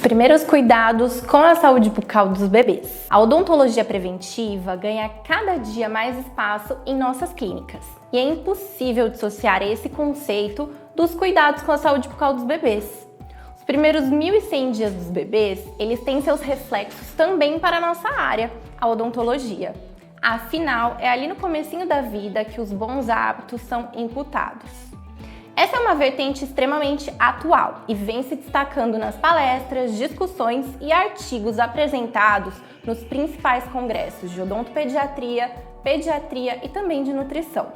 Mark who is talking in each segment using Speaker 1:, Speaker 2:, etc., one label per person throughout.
Speaker 1: primeiros cuidados com a saúde bucal dos bebês. A odontologia preventiva ganha cada dia mais espaço em nossas clínicas e é impossível dissociar esse conceito dos cuidados com a saúde bucal dos bebês. Os primeiros 1.100 dias dos bebês, eles têm seus reflexos também para a nossa área, a odontologia. Afinal, é ali no comecinho da vida que os bons hábitos são imputados. Essa é uma vertente extremamente atual e vem se destacando nas palestras, discussões e artigos apresentados nos principais congressos de odontopediatria, pediatria e também de nutrição.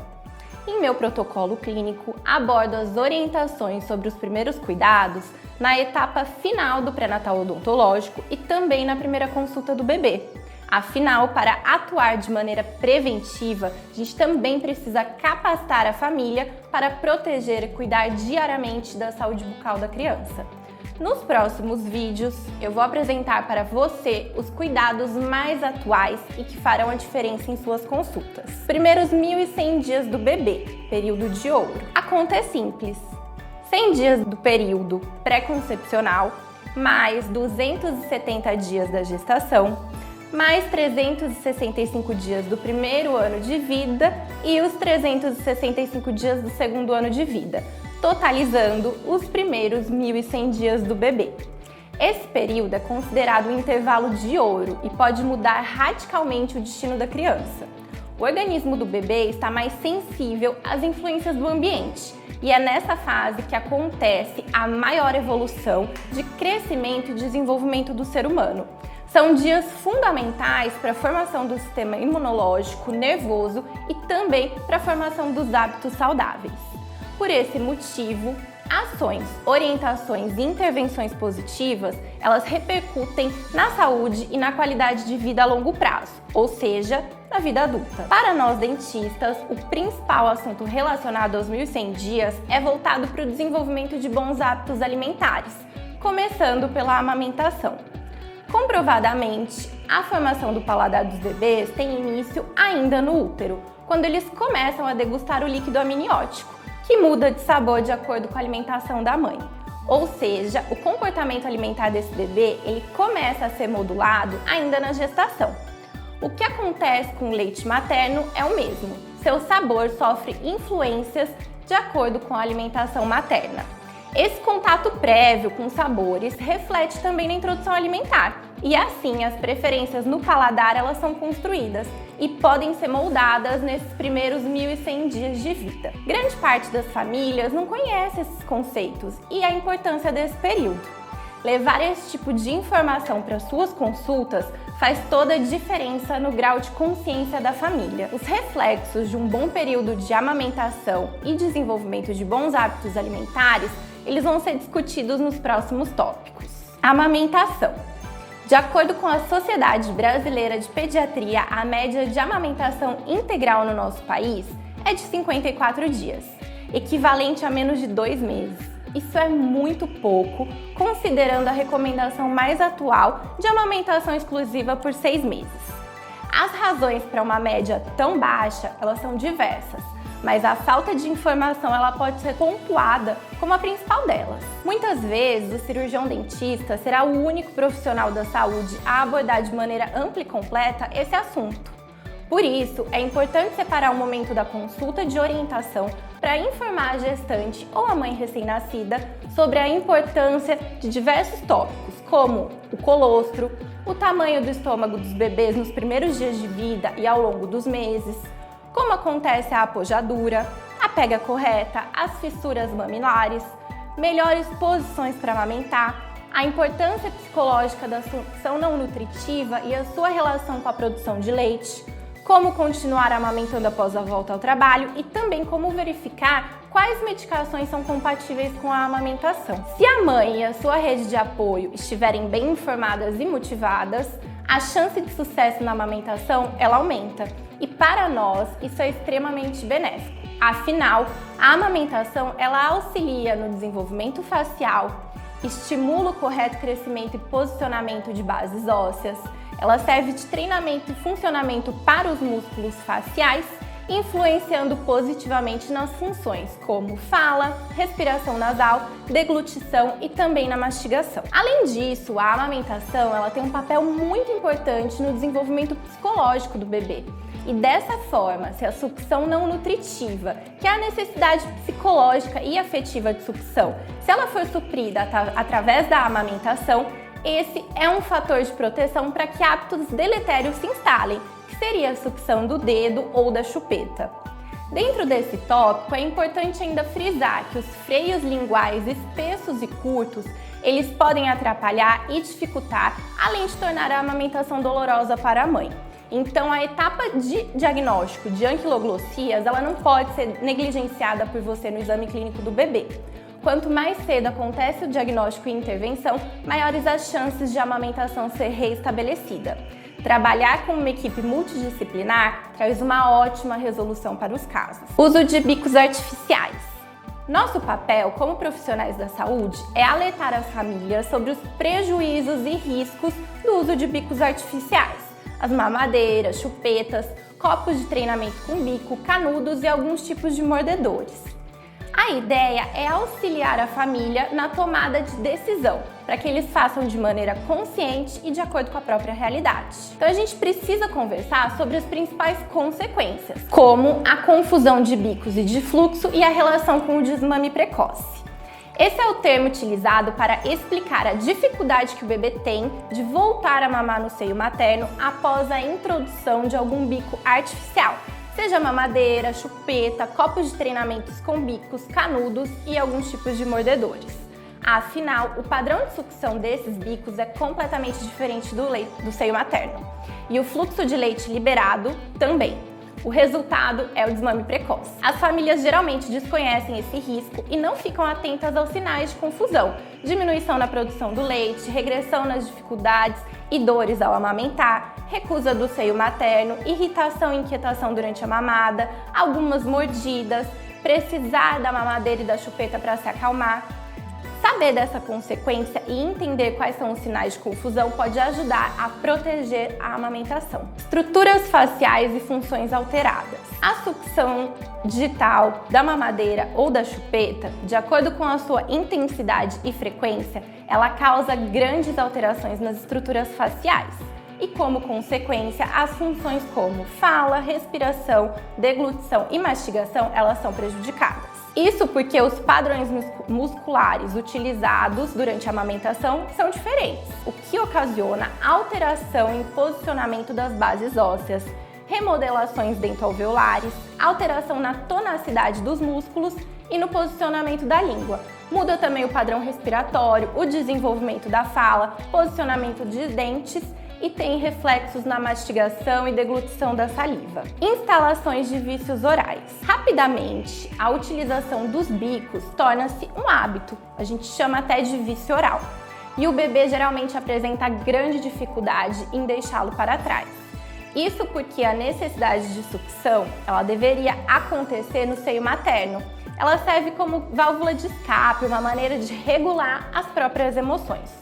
Speaker 1: Em meu protocolo clínico, abordo as orientações sobre os primeiros cuidados na etapa final do pré-natal odontológico e também na primeira consulta do bebê. Afinal, para atuar de maneira preventiva, a gente também precisa capacitar a família para proteger e cuidar diariamente da saúde bucal da criança. Nos próximos vídeos, eu vou apresentar para você os cuidados mais atuais e que farão a diferença em suas consultas. Primeiros 1.100 dias do bebê, período de ouro. A conta é simples. 100 dias do período pré-concepcional, mais 270 dias da gestação, mais 365 dias do primeiro ano de vida e os 365 dias do segundo ano de vida, totalizando os primeiros 1.100 dias do bebê. Esse período é considerado um intervalo de ouro e pode mudar radicalmente o destino da criança. O organismo do bebê está mais sensível às influências do ambiente e é nessa fase que acontece a maior evolução de crescimento e desenvolvimento do ser humano. São dias fundamentais para a formação do sistema imunológico, nervoso e também para a formação dos hábitos saudáveis. Por esse motivo, ações, orientações e intervenções positivas, elas repercutem na saúde e na qualidade de vida a longo prazo, ou seja, na vida adulta. Para nós dentistas, o principal assunto relacionado aos 1.100 dias é voltado para o desenvolvimento de bons hábitos alimentares, começando pela amamentação. Comprovadamente, a formação do paladar dos bebês tem início ainda no útero, quando eles começam a degustar o líquido amniótico, que muda de sabor de acordo com a alimentação da mãe. Ou seja, o comportamento alimentar desse bebê, ele começa a ser modulado ainda na gestação. O que acontece com o leite materno é o mesmo. Seu sabor sofre influências de acordo com a alimentação materna. Esse contato prévio com sabores reflete também na introdução alimentar e assim as preferências no paladar elas são construídas e podem ser moldadas nesses primeiros 1.100 dias de vida. Grande parte das famílias não conhece esses conceitos e a importância desse período. Levar esse tipo de informação para suas consultas faz toda a diferença no grau de consciência da família. Os reflexos de um bom período de amamentação e desenvolvimento de bons hábitos alimentares eles vão ser discutidos nos próximos tópicos. Amamentação. De acordo com a Sociedade Brasileira de Pediatria, a média de amamentação integral no nosso país é de 54 dias, equivalente a menos de 2 meses. Isso é muito pouco, considerando a recomendação mais atual de amamentação exclusiva por 6 meses. As razões para uma média tão baixa, elas são diversas, mas a falta de informação ela pode ser pontuada como a principal delas. Muitas vezes, o cirurgião dentista será o único profissional da saúde a abordar de maneira ampla e completa esse assunto. Por isso, é importante separar o momento da consulta de orientação para informar a gestante ou a mãe recém-nascida sobre a importância de diversos tópicos, como o colostro, o tamanho do estômago dos bebês nos primeiros dias de vida e ao longo dos meses, como acontece a apojadura, a pega correta, as fissuras mamilares, melhores posições para amamentar, a importância psicológica da sucção não nutritiva e a sua relação com a produção de leite, como continuar amamentando após a volta ao trabalho e também como verificar quais medicações são compatíveis com a amamentação. Se a mãe e a sua rede de apoio estiverem bem informadas e motivadas, a chance de sucesso na amamentação ela aumenta. E para nós, isso é extremamente benéfico. Afinal, a amamentação ela auxilia no desenvolvimento facial, estimula o correto crescimento e posicionamento de bases ósseas, ela serve de treinamento e funcionamento para os músculos faciais influenciando positivamente nas funções como fala, respiração nasal, deglutição e também na mastigação. Além disso, a amamentação ela tem um papel muito importante no desenvolvimento psicológico do bebê. E dessa forma, se a sucção não nutritiva, que é a necessidade psicológica e afetiva de sucção, se ela for suprida através da amamentação, esse é um fator de proteção para que hábitos deletérios se instalem, que seria a sucção do dedo ou da chupeta. Dentro desse tópico, é importante ainda frisar que os freios linguais espessos e curtos, eles podem atrapalhar e dificultar, além de tornar a amamentação dolorosa para a mãe. Então, a etapa de diagnóstico de anquiloglossias, ela não pode ser negligenciada por você no exame clínico do bebê. Quanto mais cedo acontece o diagnóstico e intervenção, maiores as chances de a amamentação ser reestabelecida. Trabalhar com uma equipe multidisciplinar traz uma ótima resolução para os casos. Uso de bicos artificiais. Nosso papel como profissionais da saúde é alertar as famílias sobre os prejuízos e riscos do uso de bicos artificiais. As mamadeiras, chupetas, copos de treinamento com bico, canudos e alguns tipos de mordedores. A ideia é auxiliar a família na tomada de decisão, para que eles façam de maneira consciente e de acordo com a própria realidade. Então a gente precisa conversar sobre as principais consequências, como a confusão de bicos e de fluxo e a relação com o desmame precoce. Esse é o termo utilizado para explicar a dificuldade que o bebê tem de voltar a mamar no seio materno após a introdução de algum bico artificial, seja mamadeira, chupeta, copos de treinamentos com bicos, canudos e alguns tipos de mordedores. Afinal, o padrão de sucção desses bicos é completamente diferente do seio materno. E o fluxo de leite liberado também. O resultado é o desmame precoce. As famílias geralmente desconhecem esse risco e não ficam atentas aos sinais de confusão, diminuição na produção do leite, regressão nas dificuldades e dores ao amamentar, recusa do seio materno, irritação e inquietação durante a mamada, algumas mordidas, precisar da mamadeira e da chupeta para se acalmar. Saber dessa consequência e entender quais são os sinais de confusão pode ajudar a proteger a amamentação. Estruturas faciais e funções alteradas. A sucção digital da mamadeira ou da chupeta, de acordo com a sua intensidade e frequência, ela causa grandes alterações nas estruturas faciais. E como consequência, as funções como fala, respiração, deglutição e mastigação, elas são prejudicadas. Isso porque os padrões musculares utilizados durante a amamentação são diferentes, o que ocasiona alteração em posicionamento das bases ósseas, remodelações dentoalveolares, alteração na tonacidade dos músculos e no posicionamento da língua. Muda também o padrão respiratório, o desenvolvimento da fala, posicionamento de dentes e tem reflexos na mastigação e deglutição da saliva. Instalações de vícios orais. Rapidamente, a utilização dos bicos torna-se um hábito, a gente chama até de vício oral. E o bebê geralmente apresenta grande dificuldade em deixá-lo para trás. Isso porque a necessidade de sucção, ela deveria acontecer no seio materno. Ela serve como válvula de escape, uma maneira de regular as próprias emoções.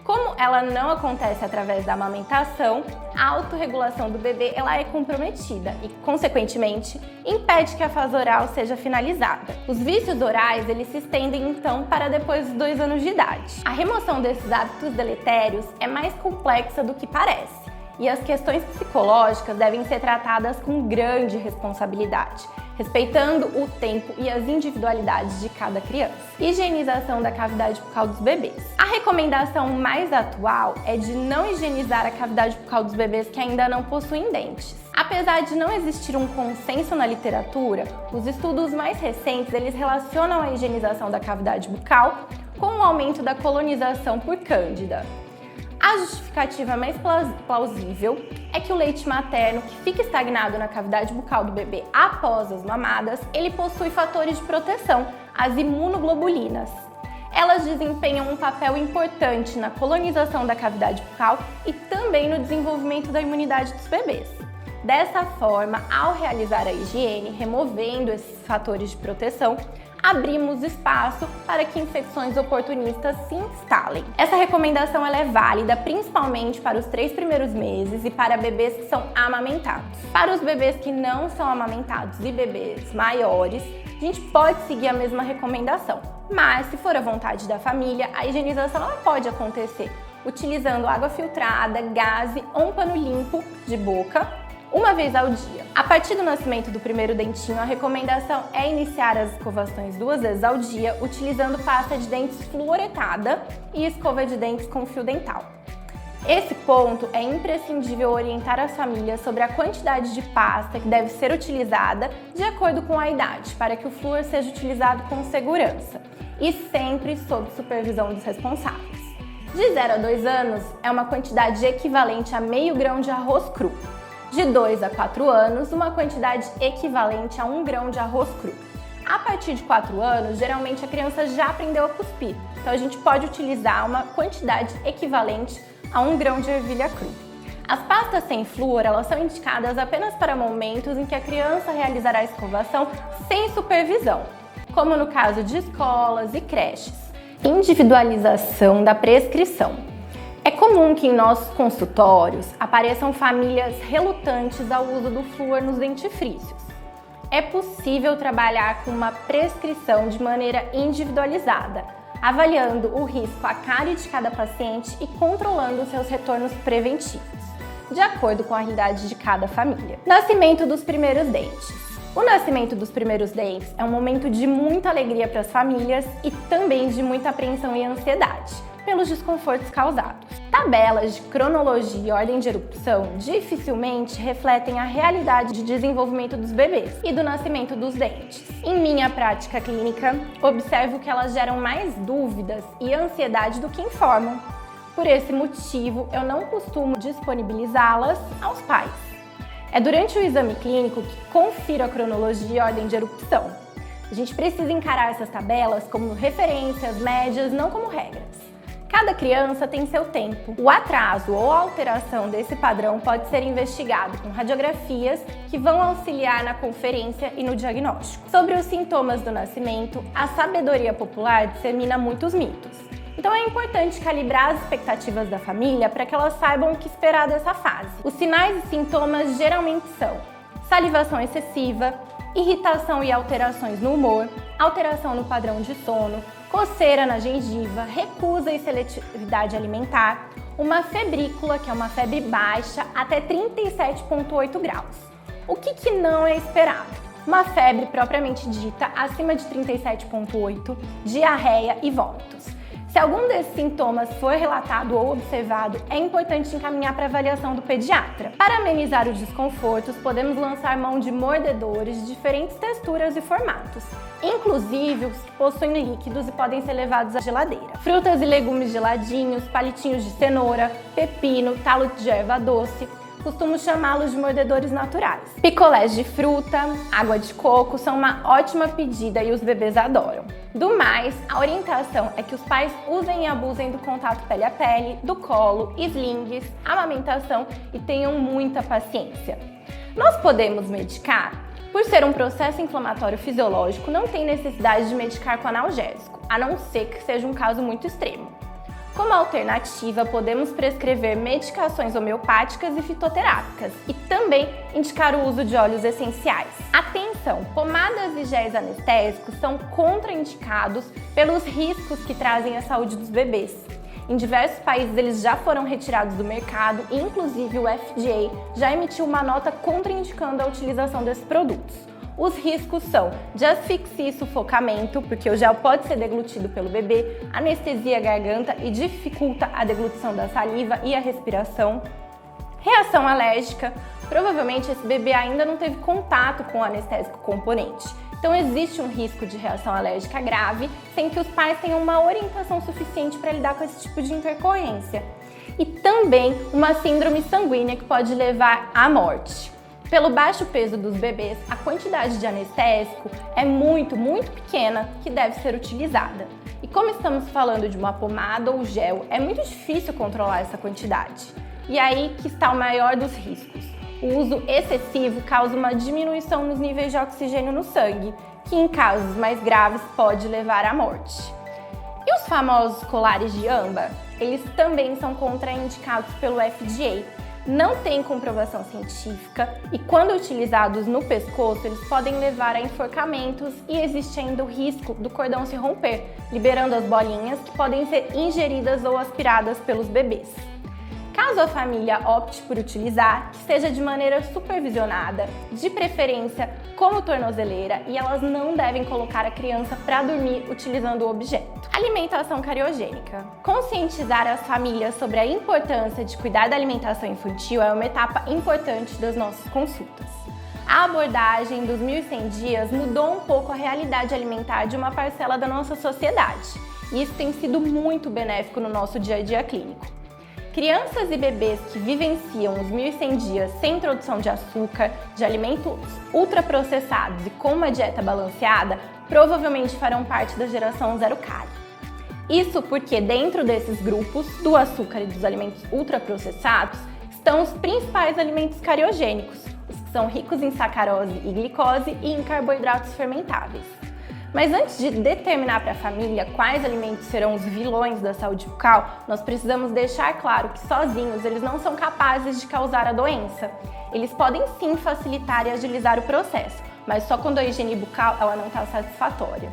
Speaker 1: Como ela não acontece através da amamentação, a autorregulação do bebê ela é comprometida e, consequentemente, impede que a fase oral seja finalizada. Os vícios orais eles se estendem então para depois dos 2 anos de idade. A remoção desses hábitos deletérios é mais complexa do que parece e as questões psicológicas devem ser tratadas com grande responsabilidade, respeitando o tempo e as individualidades de cada criança. Higienização da cavidade bucal dos bebês. A recomendação mais atual é de não higienizar a cavidade bucal dos bebês que ainda não possuem dentes. Apesar de não existir um consenso na literatura, os estudos mais recentes eles relacionam a higienização da cavidade bucal com o aumento da colonização por cândida. A justificativa mais plausível é que o leite materno que fica estagnado na cavidade bucal do bebê após as mamadas, ele possui fatores de proteção, as imunoglobulinas. Elas desempenham um papel importante na colonização da cavidade bucal e também no desenvolvimento da imunidade dos bebês. Dessa forma, ao realizar a higiene, removendo esses fatores de proteção, abrimos espaço para que infecções oportunistas se instalem. Essa recomendação ela é válida principalmente para os 3 primeiros meses e para bebês que são amamentados. Para os bebês que não são amamentados e bebês maiores, a gente pode seguir a mesma recomendação, mas se for a vontade da família, a higienização ela pode acontecer utilizando água filtrada, gaze ou um pano limpo de boca, uma vez ao dia. A partir do nascimento do primeiro dentinho, a recomendação é iniciar as escovações 2 vezes ao dia, utilizando pasta de dentes fluoretada e escova de dentes com fio dental. Esse ponto é imprescindível orientar as famílias sobre a quantidade de pasta que deve ser utilizada de acordo com a idade, para que o flúor seja utilizado com segurança e sempre sob supervisão dos responsáveis. De 0 a 2 anos é uma quantidade equivalente a meio grão de arroz cru. De 2 a 4 anos, uma quantidade equivalente a 1 grão de arroz cru. A partir de 4 anos, geralmente a criança já aprendeu a cuspir, então a gente pode utilizar uma quantidade equivalente a 1 grão de ervilha cru. As pastas sem flúor, elas são indicadas apenas para momentos em que a criança realizará a escovação sem supervisão, como no caso de escolas e creches. Individualização da prescrição. É comum que em nossos consultórios apareçam famílias relutantes ao uso do flúor nos dentifrícios. É possível trabalhar com uma prescrição de maneira individualizada, avaliando o risco a cárie de cada paciente e controlando seus retornos preventivos, de acordo com a realidade de cada família. Nascimento dos primeiros dentes. O nascimento dos primeiros dentes é um momento de muita alegria para as famílias e também de muita apreensão e ansiedade pelos desconfortos causados. Tabelas de cronologia e ordem de erupção dificilmente refletem a realidade de desenvolvimento dos bebês e do nascimento dos dentes. Em minha prática clínica, observo que elas geram mais dúvidas e ansiedade do que informam. Por esse motivo, eu não costumo disponibilizá-las aos pais. É durante o exame clínico que confiro a cronologia e a ordem de erupção. A gente precisa encarar essas tabelas como referências, médias, não como regras. Cada criança tem seu tempo. O atraso ou a alteração desse padrão pode ser investigado com radiografias que vão auxiliar na conferência e no diagnóstico. Sobre os sintomas do nascimento, a sabedoria popular dissemina muitos mitos. Então é importante calibrar as expectativas da família para que elas saibam o que esperar dessa fase. Os sinais e sintomas geralmente são salivação excessiva, irritação e alterações no humor, alteração no padrão de sono, coceira na gengiva, recusa e seletividade alimentar, uma febrícula, que é uma febre baixa, até 37,8 graus. O que não é esperado? Uma febre propriamente dita acima de 37,8, diarreia e vômitos. Se algum desses sintomas for relatado ou observado, é importante encaminhar para avaliação do pediatra. Para amenizar os desconfortos, podemos lançar mão de mordedores de diferentes texturas e formatos, inclusive os que possuem líquidos e podem ser levados à geladeira. Frutas e legumes geladinhos, palitinhos de cenoura, pepino, talo de erva doce, costumo chamá-los de mordedores naturais. Picolés de fruta, água de coco são uma ótima pedida e os bebês adoram. Do mais, a orientação é que os pais usem e abusem do contato pele a pele, do colo, slings, amamentação e tenham muita paciência. Nós podemos medicar? Por ser um processo inflamatório fisiológico, não tem necessidade de medicar com analgésico, a não ser que seja um caso muito extremo. Como alternativa, podemos prescrever medicações homeopáticas e fitoterápicas e também indicar o uso de óleos essenciais. Atenção! Pomadas e géis anestésicos são contraindicados pelos riscos que trazem à saúde dos bebês. Em diversos países eles já foram retirados do mercado e inclusive o FDA já emitiu uma nota contraindicando a utilização desses produtos. Os riscos são de asfixia e sufocamento, porque o gel pode ser deglutido pelo bebê, anestesia à garganta e dificulta a deglutição da saliva e a respiração. Reação alérgica, provavelmente esse bebê ainda não teve contato com o anestésico componente. Então existe um risco de reação alérgica grave, sem que os pais tenham uma orientação suficiente para lidar com esse tipo de intercorrência. E também uma síndrome sanguínea que pode levar à morte. Pelo baixo peso dos bebês, a quantidade de anestésico é muito pequena que deve ser utilizada. E como estamos falando de uma pomada ou gel, é muito difícil controlar essa quantidade. E aí que está o maior dos riscos. O uso excessivo causa uma diminuição nos níveis de oxigênio no sangue que em casos mais graves pode levar à morte. E os famosos colares de âmbar? Eles também são contraindicados pelo FDA. Não tem comprovação científica e, quando utilizados no pescoço, eles podem levar a enforcamentos e existe ainda o risco do cordão se romper, liberando as bolinhas que podem ser ingeridas ou aspiradas pelos bebês. Caso a família opte por utilizar, que seja de maneira supervisionada, de preferência como tornozeleira, e elas não devem colocar a criança para dormir utilizando o objeto. Alimentação cariogênica. Conscientizar as famílias sobre a importância de cuidar da alimentação infantil é uma etapa importante das nossas consultas. A abordagem dos 1.100 dias mudou um pouco a realidade alimentar de uma parcela da nossa sociedade, e isso tem sido muito benéfico no nosso dia a dia clínico. Crianças e bebês que vivenciam os 1.100 dias sem introdução de açúcar, de alimentos ultraprocessados e com uma dieta balanceada, provavelmente farão parte da geração zero cárie. Isso porque dentro desses grupos, do açúcar e dos alimentos ultraprocessados, estão os principais alimentos cariogênicos, os que são ricos em sacarose e glicose e em carboidratos fermentáveis. Mas antes de determinar para a família quais alimentos serão os vilões da saúde bucal, nós precisamos deixar claro que sozinhos eles não são capazes de causar a doença. Eles podem sim facilitar e agilizar o processo, mas só quando a higiene bucal ela não está satisfatória.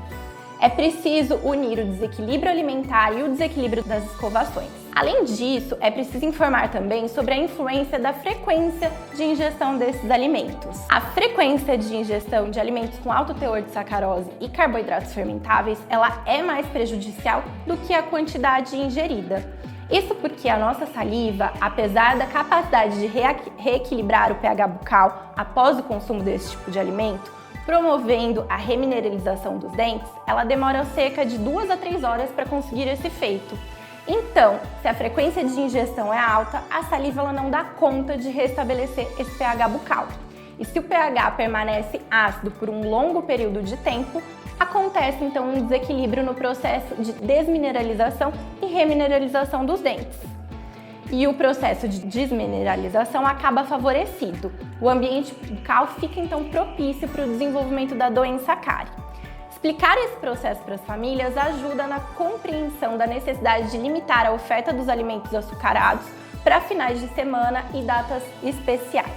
Speaker 1: É preciso unir o desequilíbrio alimentar e o desequilíbrio das escovações. Além disso, é preciso informar também sobre a influência da frequência de ingestão desses alimentos. A frequência de ingestão de alimentos com alto teor de sacarose e carboidratos fermentáveis, ela é mais prejudicial do que a quantidade ingerida. Isso porque a nossa saliva, apesar da capacidade de reequilibrar o pH bucal após o consumo desse tipo de alimento, promovendo a remineralização dos dentes, ela demora cerca de 2 a 3 horas para conseguir esse efeito. Então, se a frequência de ingestão é alta, a saliva ela não dá conta de restabelecer esse pH bucal. E se o pH permanece ácido por um longo período de tempo, acontece então um desequilíbrio no processo de desmineralização e remineralização dos dentes. E o processo de desmineralização acaba favorecido. O ambiente bucal fica então propício para o desenvolvimento da doença cárie. Explicar esse processo para as famílias ajuda na compreensão da necessidade de limitar a oferta dos alimentos açucarados para finais de semana e datas especiais.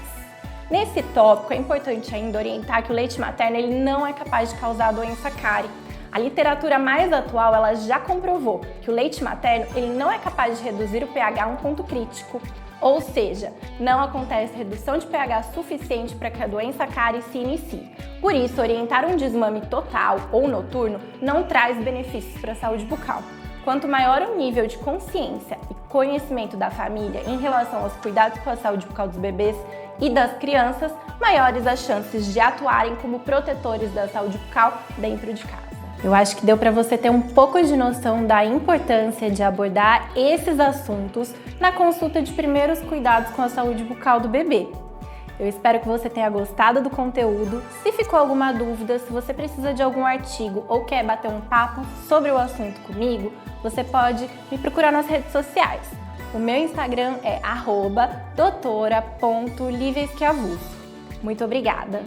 Speaker 1: Nesse tópico, é importante ainda orientar que o leite materno ele não é capaz de causar a doença cárie. A literatura mais atual ela já comprovou que o leite materno ele não é capaz de reduzir o pH a um ponto crítico, ou seja, não acontece redução de pH suficiente para que a doença cárie se inicie. Por isso, orientar um desmame total ou noturno não traz benefícios para a saúde bucal. Quanto maior o nível de consciência e conhecimento da família em relação aos cuidados com a saúde bucal dos bebês e das crianças, maiores as chances de atuarem como protetores da saúde bucal dentro de casa. Eu acho que deu para você ter um pouco de noção da importância de abordar esses assuntos na consulta de primeiros cuidados com a saúde bucal do bebê. Eu espero que você tenha gostado do conteúdo. Se ficou alguma dúvida, se você precisa de algum artigo ou quer bater um papo sobre o assunto comigo, você pode me procurar nas redes sociais. O meu Instagram é @doutora.liveschiavuso. Muito obrigada!